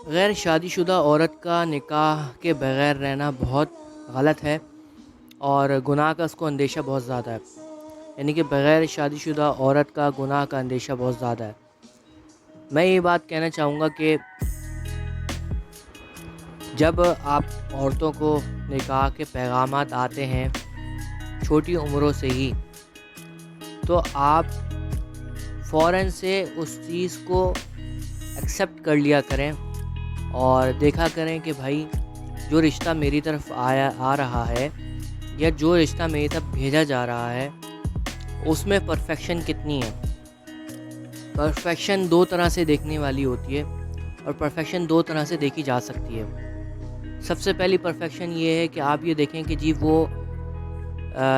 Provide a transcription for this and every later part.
غیر شادی شدہ عورت کا نکاح کے بغیر رہنا بہت غلط ہے اور گناہ کا اس کو اندیشہ بہت زیادہ ہے. یعنی کہ بغیر شادی شدہ عورت کا گناہ کا اندیشہ بہت زیادہ ہے. میں یہ بات کہنا چاہوں گا کہ جب آپ عورتوں کو نکاح کے پیغامات آتے ہیں چھوٹی عمروں سے ہی، تو آپ فوراً سے اس چیز کو ایکسیپٹ کر لیا کریں اور دیکھا کریں کہ بھائی جو رشتہ میری طرف آ رہا ہے یا جو رشتہ میری طرف بھیجا جا رہا ہے اس میں پرفیکشن کتنی ہے. پرفیکشن دو طرح سے دیکھنے والی ہوتی ہے اور پرفیکشن دو طرح سے دیکھی جا سکتی ہے. سب سے پہلی پرفیکشن یہ ہے کہ آپ یہ دیکھیں کہ جی وہ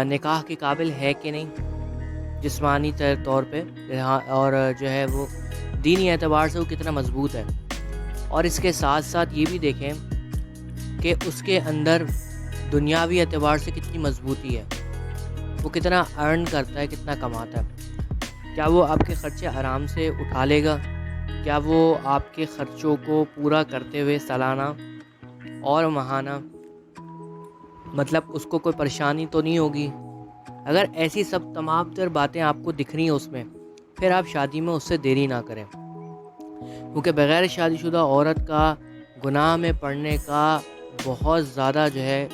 نکاح کے قابل ہے کہ نہیں جسمانی طور پہ، اور جو ہے وہ دینی اعتبار سے وہ کتنا مضبوط ہے. اور اس کے ساتھ ساتھ یہ بھی دیکھیں کہ اس کے اندر دنیاوی اعتبار سے کتنی مضبوطی ہے، وہ کتنا ارن کرتا ہے، کتنا کماتا ہے. کیا وہ آپ کے خرچے آرام سے اٹھا لے گا؟ کیا وہ آپ کے خرچوں کو پورا کرتے ہوئے سالانہ اور ماہانہ مطلب اس کو کوئی پریشانی تو نہیں ہوگی؟ اگر ایسی سب تمام تر باتیں آپ کو دکھ رہی ہیں اس میں، پھر آپ شادی میں اس سے دیری نہ کریں، کیونکہ بغیر شادی شدہ عورت کا گناہ میں پڑنے کا بہت زیادہ جو ہے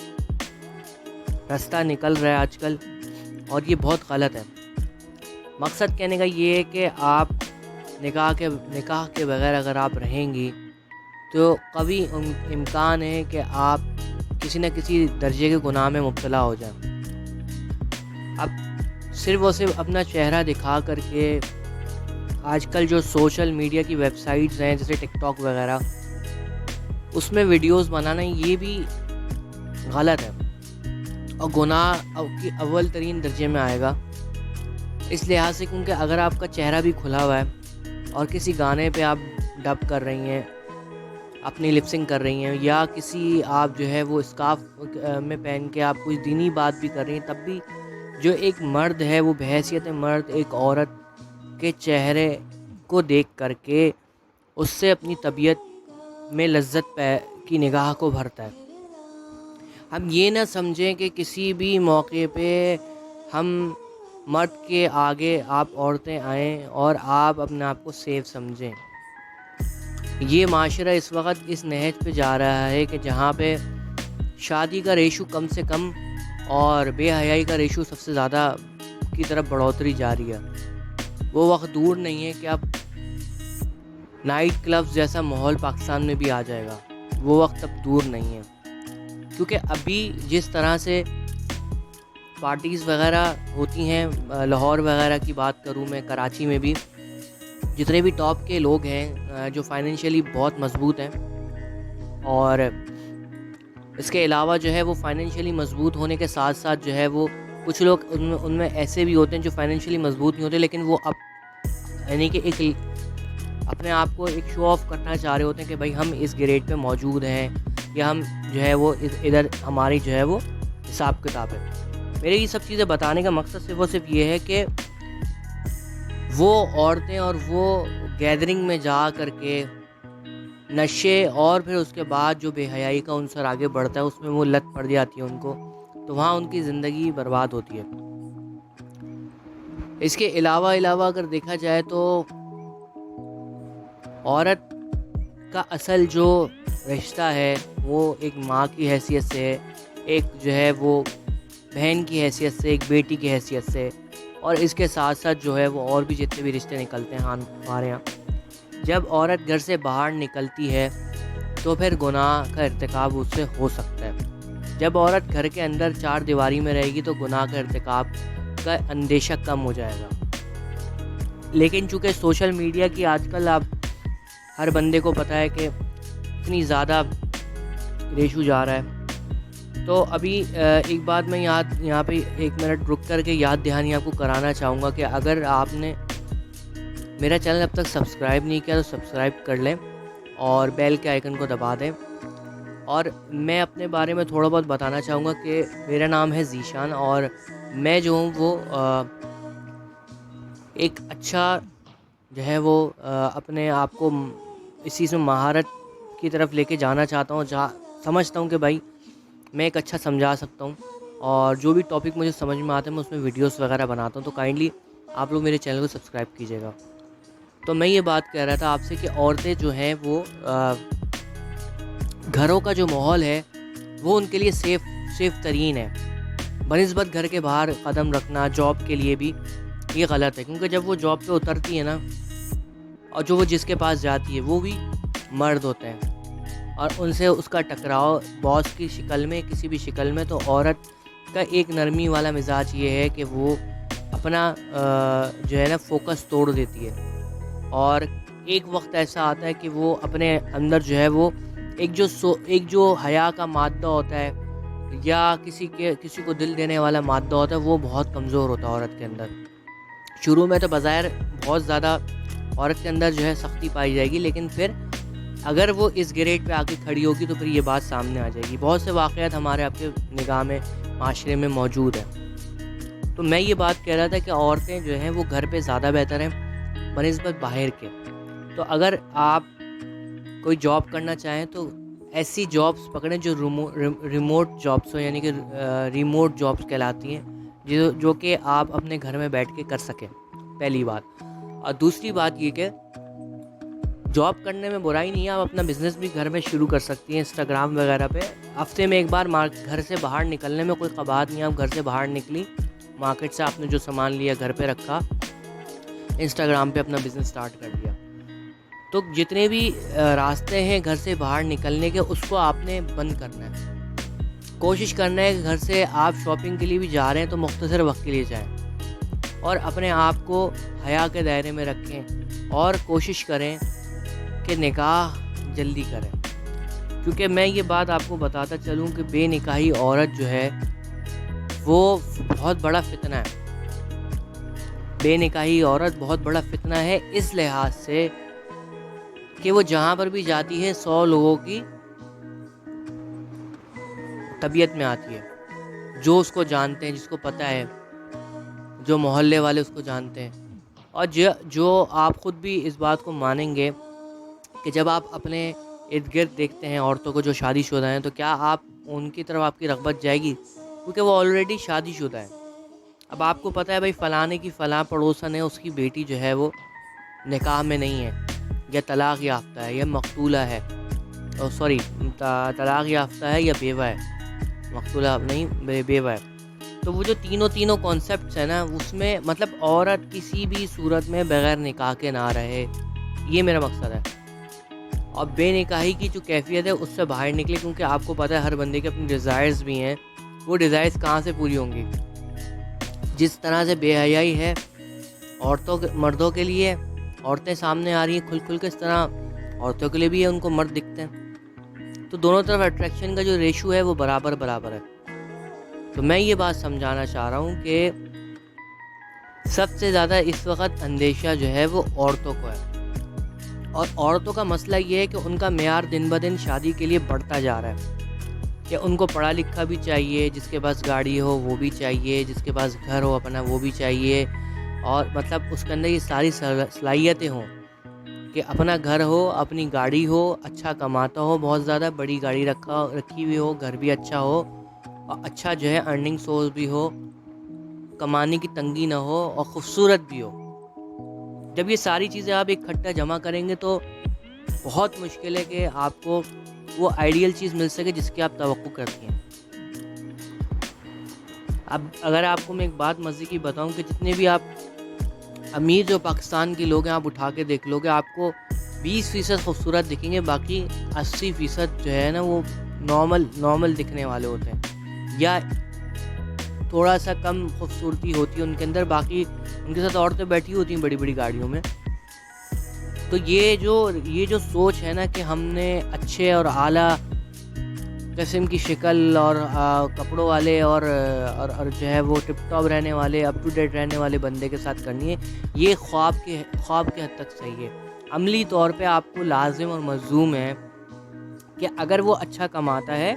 راستہ نکل رہا ہے آج کل، اور یہ بہت غلط ہے. مقصد کہنے کا یہ ہے کہ آپ نکاح کے بغیر اگر آپ رہیں گی تو قوی امکان ہے کہ آپ کسی نہ کسی درجے کے گناہ میں مبتلا ہو جائیں. اب صرف اور صرف اپنا چہرہ دکھا کر کے آج کل جو سوشل میڈیا کی ویب سائٹس ہیں جیسے ٹک ٹاک وغیرہ، اس میں ویڈیوز بنانا یہ بھی غلط ہے اور گناہ کی اول ترین درجے میں آئے گا. اس لحاظ سے کیونکہ اگر آپ کا چہرہ بھی کھلا ہوا ہے اور کسی گانے پہ آپ ڈب کر رہی ہیں، اپنی لپسنگ کر رہی ہیں، یا کسی آپ جو ہے وہ اسکارف میں پہن کے آپ کوئی دینی بات بھی کر رہی ہیں، تب بھی جو ایک مرد ہے وہ بحیثیت مرد ایک عورت کے چہرے کو دیکھ کر کے اس سے اپنی طبیعت میں لذت کی نگاہ کو بھرتا ہے. ہم یہ نہ سمجھیں کہ کسی بھی موقع پہ ہم مرد کے آگے آپ عورتیں آئیں اور آپ اپنے آپ کو سیف سمجھیں. یہ معاشرہ اس وقت اس نہج پہ جا رہا ہے کہ جہاں پہ شادی کا ریشو کم سے کم اور بے حیائی کا ریشو سب سے زیادہ کی طرف بڑھوتری جاری ہے. وہ وقت دور نہیں ہے کہ اب نائٹ کلبز جیسا ماحول پاکستان میں بھی آ جائے گا. وہ وقت اب دور نہیں ہے، کیونکہ ابھی جس طرح سے پارٹیز وغیرہ ہوتی ہیں، لاہور وغیرہ کی بات کروں میں، کراچی میں بھی جتنے بھی ٹاپ کے لوگ ہیں جو فائنینشلی بہت مضبوط ہیں، اور اس کے علاوہ جو ہے وہ فائنینشلی مضبوط ہونے کے ساتھ ساتھ جو ہے وہ کچھ لوگ ان میں ایسے بھی ہوتے ہیں جو فائنینشلی مضبوط نہیں ہوتے، لیکن وہ یعنی کہ ایک اپنے آپ کو ایک شو آف کرنا چاہ رہے ہوتے ہیں کہ بھائی ہم اس گریڈ پہ موجود ہیں، یا ہم جو ہے وہ ادھر ہماری جو ہے وہ حساب کتاب ہے. میرے یہ سب چیزیں بتانے کا مقصد صرف اور صرف یہ ہے کہ وہ عورتیں اور وہ گیدرنگ میں جا کر کے نشے اور پھر اس کے بعد جو بے حیائی کا عنصر آگے بڑھتا ہے اس میں وہ لت پڑ جاتی ہے ان کو، تو وہاں ان کی زندگی برباد ہوتی ہے. اس کے علاوہ اگر دیکھا جائے تو عورت کا اصل جو رشتہ ہے وہ ایک ماں کی حیثیت سے ہے، ایک جو ہے وہ بہن کی حیثیت سے، ایک بیٹی کی حیثیت سے، اور اس کے ساتھ ساتھ جو ہے وہ اور بھی جتنے بھی رشتے نکلتے ہیں ہمارے یہاں. جب عورت گھر سے باہر نکلتی ہے تو پھر گناہ کا ارتکاب اس سے ہو سکتا ہے. جب عورت گھر کے اندر چار دیواری میں رہے گی تو گناہ کا ارتکاب کا اندیشہ کم ہو جائے گا. لیکن چونکہ سوشل میڈیا کی آج کل آپ ہر بندے کو پتہ ہے کہ اتنی زیادہ ریشو جا رہا ہے، تو ابھی ایک بات میں یہاں پہ ایک منٹ رک کر کے یاد دہانی آپ کو کرانا چاہوں گا کہ اگر آپ نے میرا چینل اب تک سبسکرائب نہیں کیا تو سبسکرائب کر لیں اور بیل کے آئیکن کو دبا دیں. اور میں اپنے بارے میں تھوڑا بہت بتانا چاہوں گا کہ میرا نام ہے ذیشان، اور میں جو ہوں وہ ایک اچھا جو ہے وہ اپنے آپ کو اس چیز میں مہارت کی طرف لے کے جانا چاہتا ہوں، جہاں سمجھتا ہوں کہ بھائی میں ایک اچھا سمجھا سکتا ہوں، اور جو بھی ٹاپک مجھے سمجھ میں آتے ہیں میں اس میں ویڈیوز وغیرہ بناتا ہوں. تو کائنڈلی آپ لوگ میرے چینل کو سبسکرائب کیجیے گا. تو میں یہ بات کہہ رہا تھا آپ سے کہ عورتیں جو ہیں وہ گھروں کا جو ماحول ہے وہ ان کے لیے سیف ترین ہے بنسبت گھر کے باہر قدم رکھنا. جاب کے لیے بھی یہ غلط ہے، کیونکہ جب وہ جاب پہ اترتی ہے نا، اور جو وہ جس کے پاس جاتی ہے وہ بھی مرد ہوتے ہیں، اور ان سے اس کا ٹکراؤ باس کی شکل میں، کسی بھی شکل میں، تو عورت کا ایک نرمی والا مزاج یہ ہے کہ وہ اپنا جو ہے نا فوکس توڑ دیتی ہے. اور ایک وقت ایسا آتا ہے کہ وہ اپنے اندر جو ہے وہ ایک جو حیا کا مادہ ہوتا ہے، یا کسی کو دل دینے والا مادہ ہوتا ہے، وہ بہت کمزور ہوتا ہے عورت کے اندر. شروع میں تو بظاہر بہت زیادہ عورت کے اندر جو ہے سختی پائی جائے گی، لیکن پھر اگر وہ اس گریڈ پہ آ کے کھڑی ہوگی تو پھر یہ بات سامنے آ جائے گی. بہت سے واقعات ہمارے آپ کے نگاہ میں، معاشرے میں موجود ہیں. تو میں یہ بات کہہ رہا تھا کہ عورتیں جو ہیں وہ گھر پہ زیادہ بہتر ہیں بنسبت باہر کے. تو اگر آپ کوئی جاب کرنا چاہیں تو ایسی جابس پکڑیں جو ریموٹ جابس ہو، یعنی کہ ریموٹ جابس کہلاتی ہیں، جو کہ آپ اپنے گھر میں بیٹھ کے کر سکیں، پہلی بات. اور دوسری بات یہ کہ جاب کرنے میں برائی نہیں ہے، آپ اپنا بزنس بھی گھر میں شروع کر سکتی ہیں انسٹاگرام وغیرہ پہ. ہفتے میں ایک بار گھر سے باہر نکلنے میں کوئی قباحت نہیں ہے. آپ گھر سے باہر نکلی، مارکیٹ سے آپ نے جو سامان لیا گھر پہ رکھا، انسٹاگرام پہ اپنا بزنس سٹارٹ کر دیا. تو جتنے بھی راستے ہیں گھر سے باہر نکلنے کے، اس کو آپ نے بند کرنا ہے. کوشش کرنا ہے کہ گھر سے آپ شاپنگ کے لیے بھی جا رہے ہیں تو مختصر وقت کے لیے جائیں، اور اپنے آپ کو حیا کے دائرے میں رکھیں، اور کوشش کریں کہ نکاح جلدی کریں. کیونکہ میں یہ بات آپ کو بتاتا چلوں کہ بے نکاحی عورت جو ہے وہ بہت بڑا فتنہ ہے. بے نکاحی عورت بہت بڑا فتنہ ہے اس لحاظ سے کہ وہ جہاں پر بھی جاتی ہے 100 لوگوں کی طبیعت میں آتی ہے، جو اس کو جانتے ہیں، جس کو پتہ ہے، جو محلے والے اس کو جانتے ہیں. اور جو آپ خود بھی اس بات کو مانیں گے کہ جب آپ اپنے ارد گرد دیکھتے ہیں عورتوں کو جو شادی شدہ ہیں، تو کیا آپ ان کی طرف آپ کی رغبت جائے گی؟ کیونکہ وہ آلریڈی شادی شدہ ہے. اب آپ کو پتہ ہے بھائی فلانے کی فلاں پڑوسن ہے، اس کی بیٹی جو ہے وہ نکاح میں نہیں ہے، یا طلاق یافتہ ہے، یا مقتولہ ہے، طلاق یافتہ ہے یا بیوہ ہے، مقتولہ نہیں، بیوہ ہے. تو وہ جو تینوں کانسیپٹس ہیں نا، اس میں مطلب عورت کسی بھی صورت میں بغیر نکاح کے نہ رہے، یہ میرا مقصد ہے. اور بے نکاحی کی جو کیفیت ہے اس سے باہر نکلے، کیونکہ آپ کو پتہ ہے ہر بندے کے اپنے ڈیزائرز بھی ہیں. وہ ڈیزائرز کہاں سے پوری ہوں گی؟ جس طرح سے بے حیائی ہے مردوں کے لیے، عورتیں سامنے آ رہی ہیں کھل کے، اس طرح عورتوں کے لیے بھی ہے، ان کو مرد دکھتے ہیں. تو دونوں طرف اٹریکشن کا جو ریشو ہے وہ برابر ہے. تو میں یہ بات سمجھانا چاہ رہا ہوں کہ سب سے زیادہ اس وقت اندیشہ جو ہے وہ عورتوں کو ہے. اور عورتوں کا مسئلہ یہ ہے کہ ان کا معیار دن بدن شادی کے لیے بڑھتا جا رہا ہے، کہ ان کو پڑھا لکھا بھی چاہیے، جس کے پاس گاڑی ہو وہ بھی چاہیے، جس کے پاس گھر ہو اپنا وہ بھی چاہیے، اور مطلب اس کے اندر یہ ساری صلاحیتیں ہوں کہ اپنا گھر ہو، اپنی گاڑی ہو، اچھا کماتا ہو، بہت زیادہ بڑی گاڑی رکھی ہوئی ہو، گھر بھی اچھا ہو، اور اچھا جو ہے ارننگ سورس بھی ہو، کمانے کی تنگی نہ ہو، اور خوبصورت بھی ہو. جب یہ ساری چیزیں آپ ایک کھٹا جمع کریں گے تو بہت مشکل ہے کہ آپ کو وہ آئیڈیل چیز مل سکے جس کی آپ توقع کرتی ہیں. اب اگر آپ کو میں ایک بات مزے کی بتاؤں کہ جتنے بھی آپ امیر جو پاکستان کے لوگ ہیں آپ اٹھا کے دیکھ لو گے، آپ کو 20% خوبصورت دکھیں گے، باقی 80% جو ہے نا وہ نارمل دکھنے والے ہوتے ہیں، یا تھوڑا سا کم خوبصورتی ہوتی ہے ان کے اندر، باقی ان کے ساتھ عورتیں بیٹھی ہوتی ہیں بڑی بڑی گاڑیوں میں. تو یہ جو سوچ ہے نا کہ ہم نے اچھے اور اعلیٰ قسم کی شکل اور کپڑوں والے اور جو ہے وہ ٹپ ٹاپ رہنے والے، اپ ٹو ڈیٹ رہنے والے بندے کے ساتھ کرنی ہے، یہ خواب کے حد تک صحیح ہے. عملی طور پہ آپ کو لازم اور ملزوم ہے کہ اگر وہ اچھا کماتا ہے،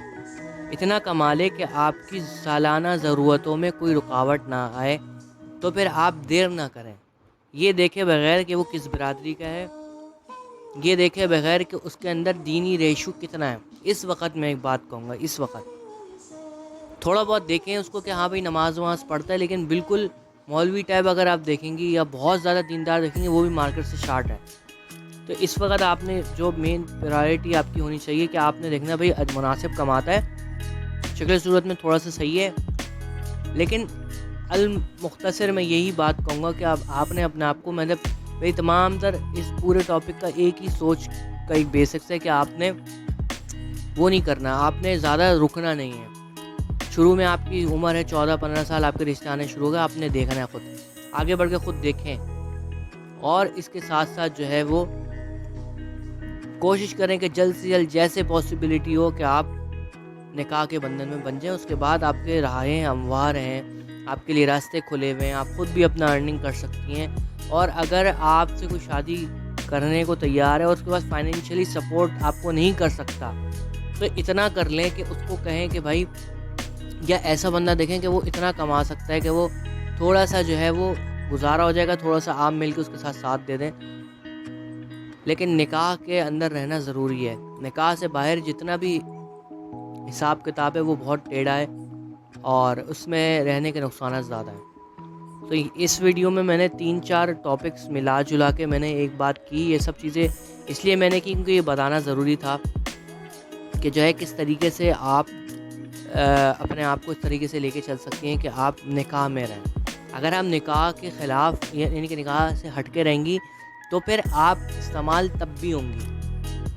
اتنا کما لے کہ آپ کی سالانہ ضرورتوں میں کوئی رکاوٹ نہ آئے، تو پھر آپ دیر نہ کریں. یہ دیکھے بغیر کہ وہ کس برادری کا ہے، یہ دیکھے بغیر کہ اس کے اندر دینی ریشو کتنا ہے. اس وقت میں ایک بات کہوں گا، اس وقت تھوڑا بہت دیکھیں اس کو کہ ہاں بھائی نماز وماز پڑھتا ہے، لیکن بالکل مولوی ٹائپ اگر آپ دیکھیں گی یا بہت زیادہ دیندار دیکھیں گے وہ بھی مارکیٹ سے شارٹ ہے. تو اس وقت آپ نے جو مین پرائرٹی آپ کی ہونی چاہیے کہ آپ نے دیکھنا بھائی مناسب کماتا ہے، شکل صورت میں تھوڑا سا صحیح ہے، لیکن المختصر میں یہی بات کہوں گا کہ آپ نے اپنے آپ کو، میں نے بھائی تمام تر اس پورے ٹاپک کا ایک ہی سوچ کا ایک بیسکس ہے کہ آپ نے وہ نہیں کرنا، آپ نے زیادہ رکنا نہیں ہے. شروع میں آپ کی عمر ہے 14-15 سال، آپ کے رشتے آنے شروع ہو گئے، آپ نے دیکھنا ہے، خود آگے بڑھ کے خود دیکھیں. اور اس کے ساتھ ساتھ جو ہے وہ کوشش کریں کہ جلد سے جلد جیسے پاسبلٹی ہو کہ آپ نکاح کے بندھن میں بن جائیں. اس کے بعد آپ کے راہیں ہموار ہیں، آپ کے لیے راستے کھلے ہوئے ہیں، آپ خود بھی اپنا ارننگ کر سکتی ہیں. اور اگر آپ سے کوئی شادی کرنے کو تیار ہے اور اس کے بعد فائنینشلی سپورٹ آپ کو نہیں کر سکتا، تو اتنا کر لیں کہ اس کو کہیں کہ بھائی، یا ایسا بندہ دیکھیں کہ وہ اتنا کما سکتا ہے کہ وہ تھوڑا سا جو ہے وہ گزارا ہو جائے گا، تھوڑا سا آپ مل کے اس کے ساتھ دے دیں. لیکن نکاح کے اندر رہنا ضروری ہے. نکاح سے باہر جتنا بھی حساب کتاب ہے وہ بہت ٹیڑھا ہے اور اس میں رہنے کے نقصانات زیادہ ہیں. تو اس ویڈیو میں نے 3-4 ٹاپکس ملا جلا کے میں نے ایک بات کی. یہ سب چیزیں اس لیے میں نے کی کیونکہ یہ بتانا ضروری تھا کہ جو ہے کس طریقے سے آپ اپنے آپ کو اس طریقے سے لے کے چل سکتے ہیں کہ آپ نکاح میں رہیں. اگر آپ نکاح کے خلاف یعنی کہ نکاح سے ہٹ کے رہیں گی تو پھر آپ استعمال تب بھی ہوں گی.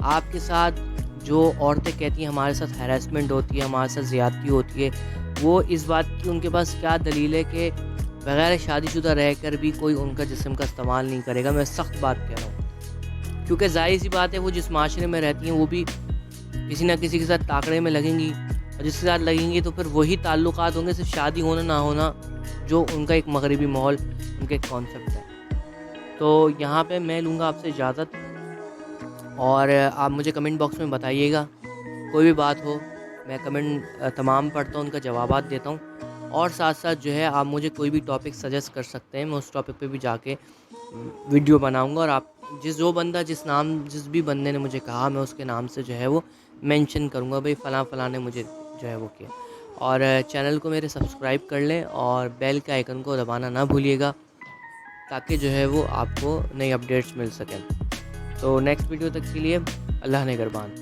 آپ کے ساتھ جو عورتیں کہتی ہیں ہمارے ساتھ ہیراسمنٹ ہوتی ہے، ہمارے ساتھ زیادتی ہوتی ہے، وہ اس بات کی ان کے پاس کیا دلیل ہے کہ بغیر شادی شدہ رہ کر بھی کوئی ان کا جسم کا استعمال نہیں کرے گا. میں سخت بات کہہ رہا ہوں، کیونکہ ظاہر سی بات ہے وہ جس معاشرے میں رہتی ہیں وہ بھی کسی نہ کسی کے ساتھ ٹاکرے میں لگیں گی، اور جس کے ساتھ لگیں گی تو پھر وہی تعلقات ہوں گے، صرف شادی ہونا نہ ہونا جو ان کا ایک مغربی ماحول، ان کا ایک کانسیپٹ ہے. تو یہاں پہ میں لوں گا آپ سے اجازت، اور آپ مجھے کمنٹ باکس میں بتائیے گا کوئی بھی بات ہو. میں کمنٹ تمام پڑھتا ہوں، ان کا جوابات دیتا ہوں. اور ساتھ ساتھ جو ہے آپ مجھے کوئی بھی ٹاپک سجیسٹ کر سکتے ہیں، میں اس ٹاپک پہ بھی جا کے ویڈیو بناؤں گا. اور آپ جس بھی بندے نے مجھے کہا میں اس کے نام سے جو ہے وہ مینشن کروں گا، بھائی فلاں فلاں نے مجھے جو ہے وہ کیا. اور چینل کو میرے سبسکرائب کر لیں اور بیل کے آئیکن کو دبانا نہ بھولیے گا تاکہ جو ہے وہ آپ کو نئی اپڈیٹس مل سکیں. تو نیکسٹ ویڈیو تک کے لیے اللہ نگہبان.